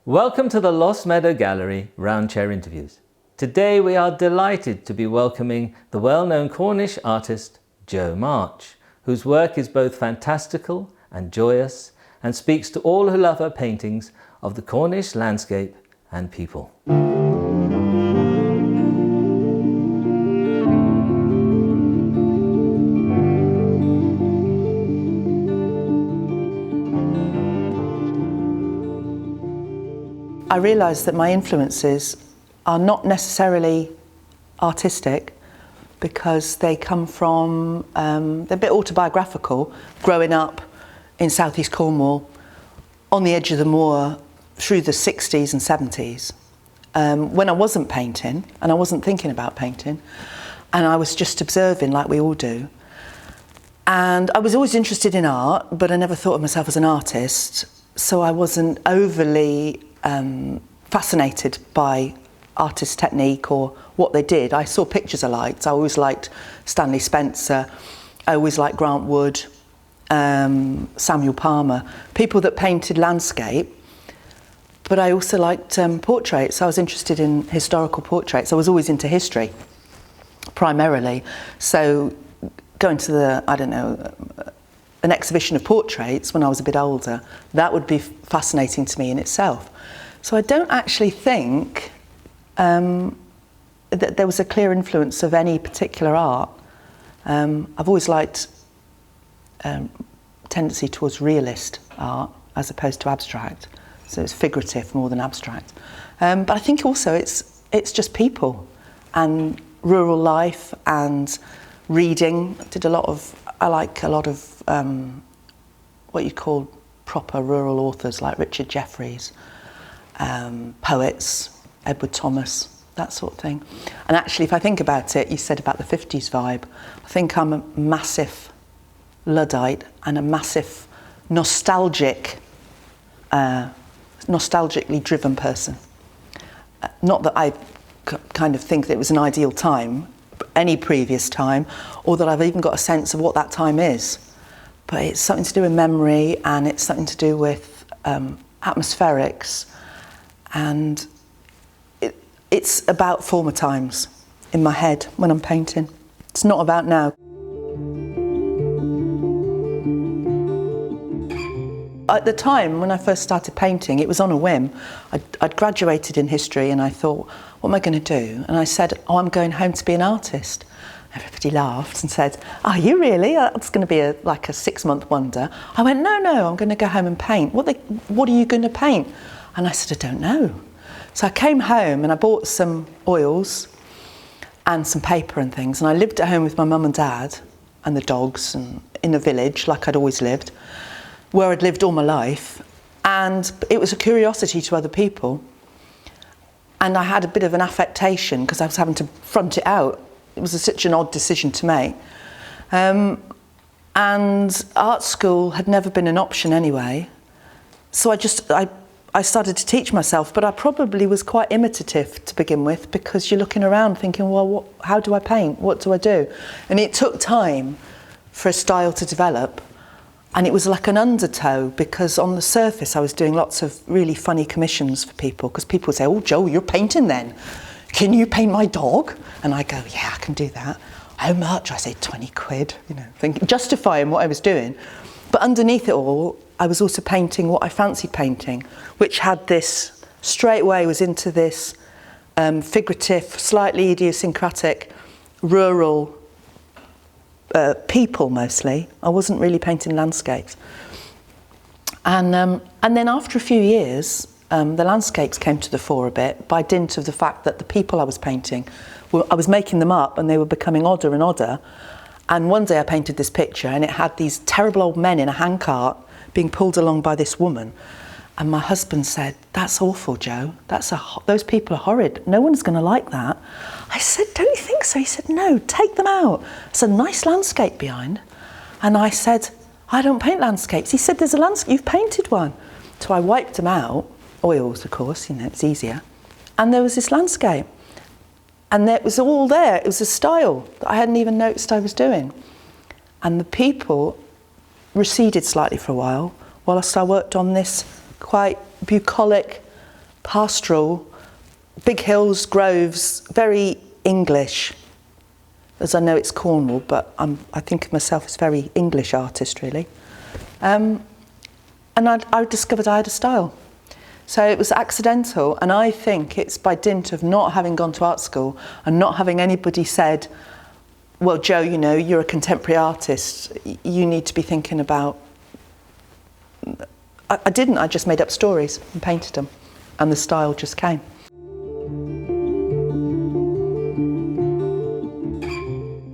Welcome to the Lost Meadow Gallery Roundchair Interviews. Today we are delighted to be welcoming the well-known Cornish artist Jo March, whose work is both fantastical and joyous and speaks to all who love her paintings of the Cornish landscape and people. I realised that my influences are not necessarily artistic because they come from, they're a bit autobiographical, growing up in southeast Cornwall on the edge of the moor through the 60s and 70s when I wasn't painting and I wasn't thinking about painting and I was just observing like we all do. And I was always interested in art, but I never thought of myself as an artist, so I wasn't overly fascinated by artist technique or what they did. I saw pictures I liked. I always liked Stanley Spencer. I always liked Grant Wood, Samuel Palmer, people that painted landscape. But I also liked portraits. I was interested in historical portraits. I was always into history, primarily. So going to an exhibition of portraits when I was a bit older, that would be fascinating to me in itself. So I don't actually think that there was a clear influence of any particular art. I've always liked tendency towards realist art as opposed to abstract. So it's figurative more than abstract. But I think also it's just people and rural life and reading. I like a lot of what you call proper rural authors like Richard Jefferies, poets, Edward Thomas, that sort of thing. And actually, if I think about it, you said about the 50s vibe, I think I'm a massive Luddite and a massive nostalgically driven person. Not that I kind of think that it was an ideal time, any previous time, or that I've even got a sense of what that time is. But it's something to do with memory and it's something to do with atmospherics, and it's about former times in my head when I'm painting. It's not about now. At the time when I first started painting, it was on a whim. I'd graduated in history and I thought, what am I going to do? And I said, I'm going home to be an artist. Everybody laughed and said, are you really? That's going to be like a 6-month wonder. I went, no, I'm going to go home and paint. What are you going to paint? And I said, I don't know. So I came home and I bought some oils and some paper and things, and I lived at home with my mum and dad and the dogs and in a village like I'd always lived, where I'd lived all my life, and it was a curiosity to other people. And I had a bit of an affectation because I was having to front it out. It was such an odd decision to make. And art school had never been an option anyway. So I started to teach myself, but I probably was quite imitative to begin with because you're looking around thinking, well, how do I paint? What do I do? And it took time for a style to develop. And it was like an undertow because on the surface I was doing lots of really funny commissions for people because people would say, oh, Jo, you're painting then. Can you paint my dog? And I go, yeah, I can do that. How much? I say 20 quid, justifying what I was doing. But underneath it all, I was also painting what I fancied painting, which had this, straight away was into this figurative, slightly idiosyncratic, rural people mostly. I wasn't really painting landscapes. And then after a few years, the landscapes came to the fore a bit by dint of the fact that the people I was painting, I was making them up and they were becoming odder and odder. And one day I painted this picture and it had these terrible old men in a handcart being pulled along by this woman. And my husband said, that's awful, Jo. Those people are horrid. No one's going to like that. I said, don't you think so? He said, no, take them out. It's a nice landscape behind. And I said, I don't paint landscapes. He said, there's a landscape, you've painted one. So I wiped them out, oils, of course, it's easier. And there was this landscape. And it was all there. It was a style that I hadn't even noticed I was doing. And the people receded slightly for a while whilst I worked on this quite bucolic pastoral, big hills, groves, very English. As I know it's Cornwall, but I think of myself as a very English artist, really. And I discovered I had a style. So it was accidental, and I think it's by dint of not having gone to art school and not having anybody said, well, Jo, you know, you're a contemporary artist, you need to be thinking about... I didn't, I just made up stories and painted them, and the style just came.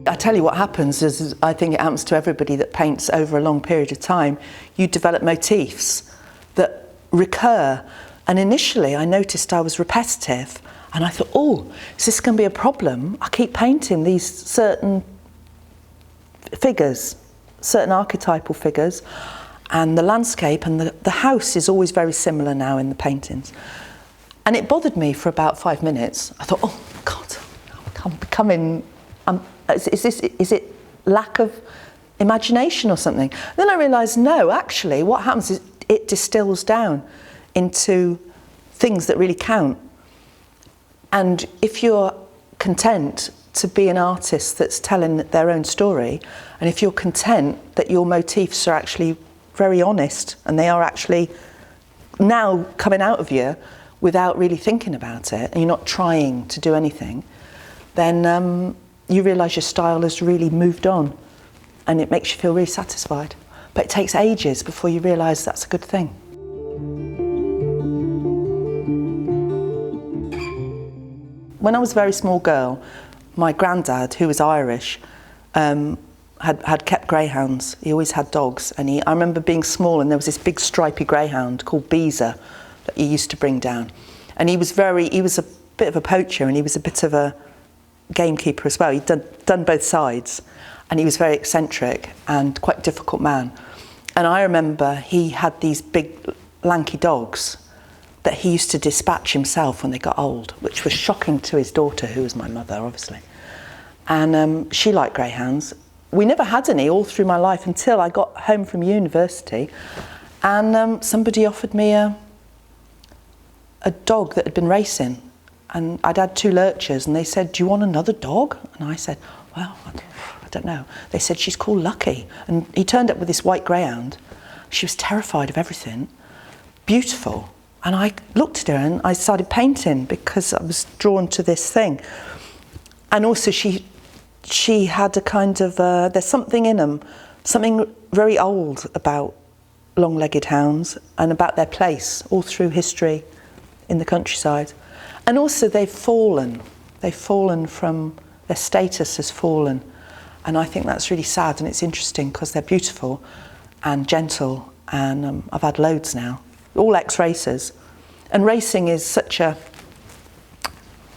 I tell you what happens is, I think it happens to everybody that paints over a long period of time, you develop motifs that recur. And initially I noticed I was repetitive, and I thought, oh, is this going to be a problem? I keep painting these certain figures, certain archetypal figures, and the landscape and the house is always very similar now in the paintings. And it bothered me for about 5 minutes. I thought, oh God, I'm becoming... Is it lack of imagination or something? Then I realised, no, actually what happens is it distills down into things that really count. And if you're content to be an artist that's telling their own story, and if you're content that your motifs are actually very honest and they are actually now coming out of you without really thinking about it, and you're not trying to do anything, then you realise your style has really moved on, and it makes you feel really satisfied. But it takes ages before you realise that's a good thing. When I was a very small girl, my granddad, who was Irish, had kept greyhounds. He always had dogs, and I remember being small and there was this big stripy greyhound called Beezer that he used to bring down. And he was a bit of a poacher, and he was a bit of a gamekeeper as well. He'd done both sides, and he was very eccentric and quite a difficult man. And I remember he had these big lanky dogs that he used to dispatch himself when they got old, which was shocking to his daughter, who was my mother, obviously. And she liked greyhounds. We never had any all through my life until I got home from university, and somebody offered me a dog that had been racing. And I'd had 2 lurchers, and they said, do you want another dog? And I said, well, I don't know. They said, she's called Lucky. And he turned up with this white greyhound. She was terrified of everything. Beautiful. And I looked at her and I started painting because I was drawn to this thing. And also she had a kind of, there's something in them, something very old about long-legged hounds and about their place all through history in the countryside. And also they've fallen from, their status has fallen. And I think that's really sad, and it's interesting because they're beautiful and gentle, and I've had loads now, all ex-racers. And racing is such a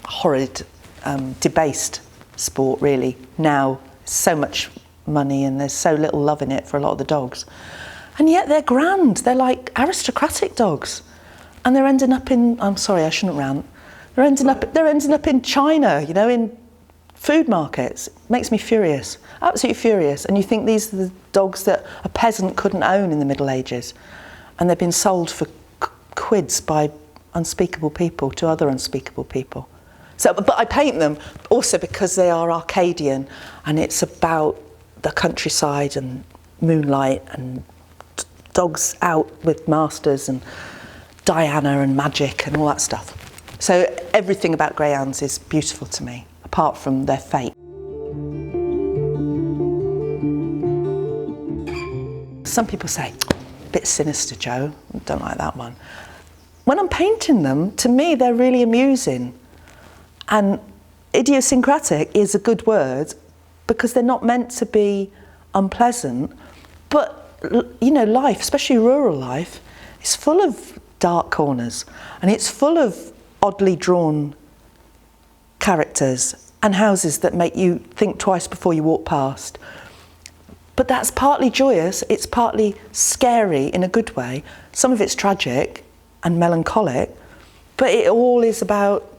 horrid, debased sport really. Now, so much money and there's so little love in it for a lot of the dogs. And yet they're grand, they're like aristocratic dogs. And they're ending up in, I'm sorry, I shouldn't rant. They're ending up in China, you know, in food markets. It makes me furious, absolutely furious. And you think these are the dogs that a peasant couldn't own in the Middle Ages, and they've been sold for quids by unspeakable people to other unspeakable people. So, but I paint them also because they are Arcadian, and it's about the countryside and moonlight and dogs out with masters and Diana and magic and all that stuff. So everything about greyhounds is beautiful to me, apart from their fate. Some people say, a bit sinister, Jo, don't like that one. When I'm painting them, to me they're really amusing. And idiosyncratic is a good word because they're not meant to be unpleasant. But, you know, life, especially rural life, is full of dark corners, and it's full of oddly drawn characters and houses that make you think twice before you walk past. But that's partly joyous, it's partly scary in a good way. Some of it's tragic and melancholic, but it all is about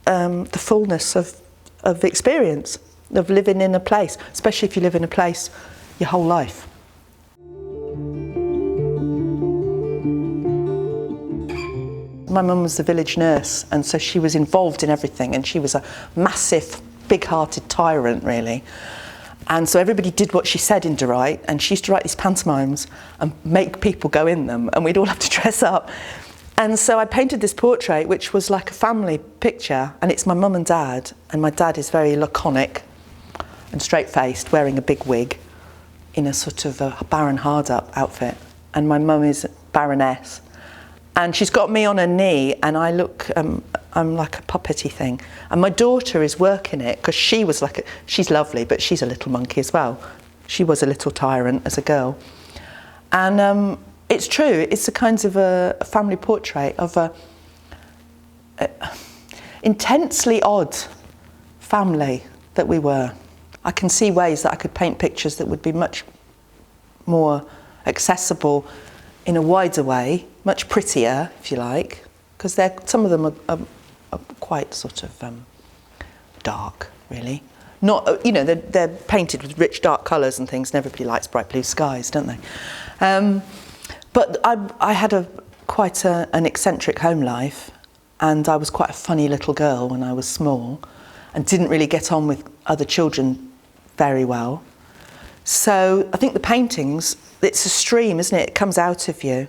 the fullness of experience, of living in a place, especially if you live in a place your whole life. my mum was the village nurse, and so she was involved in everything, and she was a massive, big-hearted tyrant, really. And so everybody did what she said in De Wright, and she used to write these pantomimes and make people go in them, and we'd all have to dress up. And so I painted this portrait, which was like a family picture, and it's my mum and dad, and my dad is very laconic and straight-faced, wearing a big wig in a sort of a Baron Hardup outfit, and my mum is Baroness. And she's got me on her knee, and I look, I'm like a puppety thing. And my daughter is working it, because she was like, she's lovely, but she's a little monkey as well. She was a little tyrant as a girl. And it's true, it's a kind of a family portrait of a intensely odd family that we were. I can see ways that I could paint pictures that would be much more accessible in a wider way, much prettier, if you like, because some of them are quite sort of dark, really. Not, you know, they're painted with rich, dark colours and things, and everybody likes bright blue skies, don't they? But I had quite an eccentric home life, and I was quite a funny little girl when I was small, and didn't really get on with other children very well. So I think the paintings, it's a stream, isn't it? It comes out of you.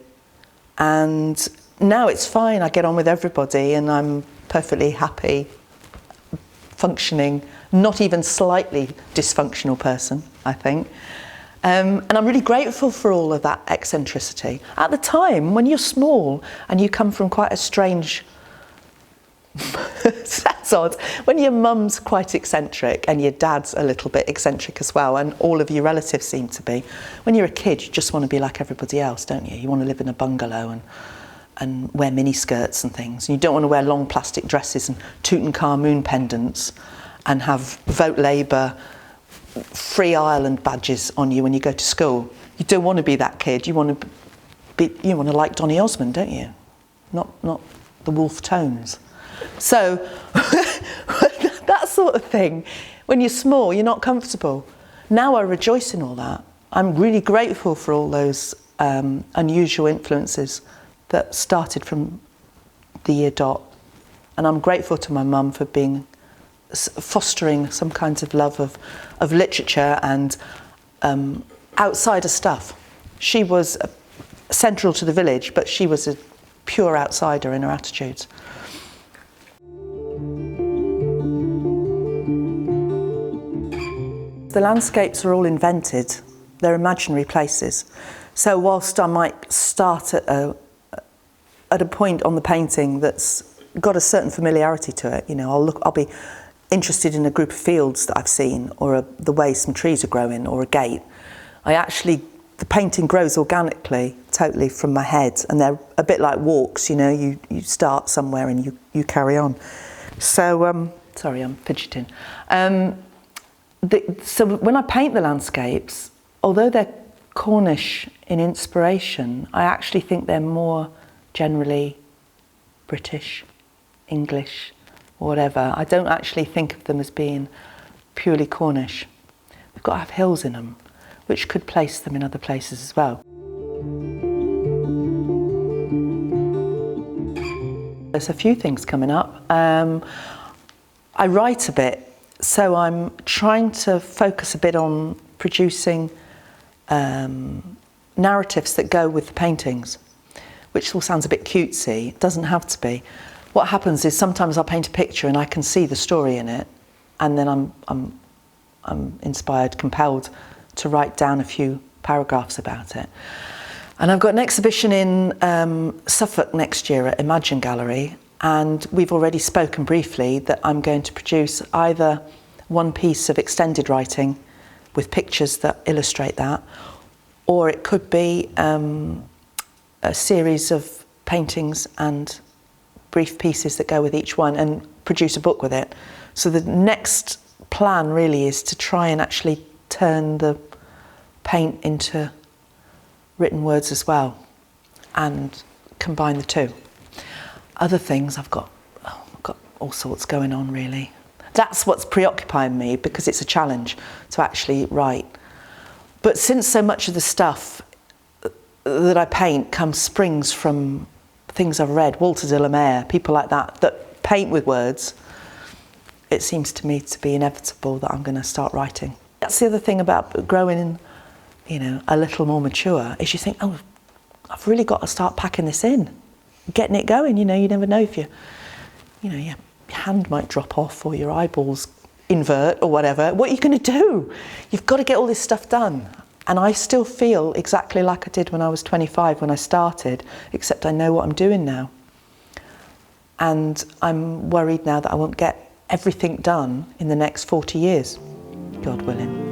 And now it's fine, I get on with everybody, and I'm perfectly happy, functioning, not even slightly dysfunctional person, I think. And I'm really grateful for all of that eccentricity. At the time, when you're small and you come from quite a strange, that's odd, when your mum's quite eccentric and your dad's a little bit eccentric as well, and all of your relatives seem to be, when you're a kid you just want to be like everybody else, don't you? You want to live in a bungalow and wear mini skirts and things, and you don't want to wear long plastic dresses and Tutankhamun pendants and have Vote Labour Free Ireland badges on you when you go to school. You don't want to be that kid. You want to like Donny Osmond, don't you? Not the Wolfe Tones. So that sort of thing. When you're small, you're not comfortable. Now I rejoice in all that. I'm really grateful for all those unusual influences that started from the year dot, and I'm grateful to my mum for fostering some kinds of love of literature and outsider stuff. She was central to the village, but she was a pure outsider in her attitudes. The landscapes are all invented. They're imaginary places. So whilst I might start at a point on the painting that's got a certain familiarity to it, you know, I'll be interested in a group of fields that I've seen, or the way some trees are growing, or a gate. The painting grows organically, totally from my head, and they're a bit like walks, you know, you start somewhere and you carry on. So, sorry, I'm fidgeting. So when I paint the landscapes, although they're Cornish in inspiration, I actually think they're more generally British, English, whatever. I don't actually think of them as being purely Cornish. We've got to have hills in them, which could place them in other places as well. There's a few things coming up. I write a bit, so I'm trying to focus a bit on producing narratives that go with the paintings, which all sounds a bit cutesy. It doesn't have to be. What happens is sometimes I'll paint a picture and I can see the story in it, and then I'm inspired, compelled to write down a few paragraphs about it. And I've got an exhibition in Suffolk next year at Imagine Gallery, and we've already spoken briefly that I'm going to produce either one piece of extended writing with pictures that illustrate that, or it could be a series of paintings and brief pieces that go with each one, and produce a book with it. So the next plan really is to try and actually turn the paint into written words as well, and combine the two. Other things, I've got all sorts going on, really. That's what's preoccupying me, because it's a challenge to actually write. But since so much of the stuff that I paint springs from things I've read, Walter de la Mare, people like that paint with words, it seems to me to be inevitable that I'm going to start writing. That's the other thing about growing, a little more mature, is you think, oh, I've really got to start packing this in, getting it going. You never know if your hand might drop off or your eyeballs invert or whatever. What are you going to do? You've got to get all this stuff done. And I still feel exactly like I did when I was 25 when I started, except I know what I'm doing now. And I'm worried now that I won't get everything done in the next 40 years, God willing.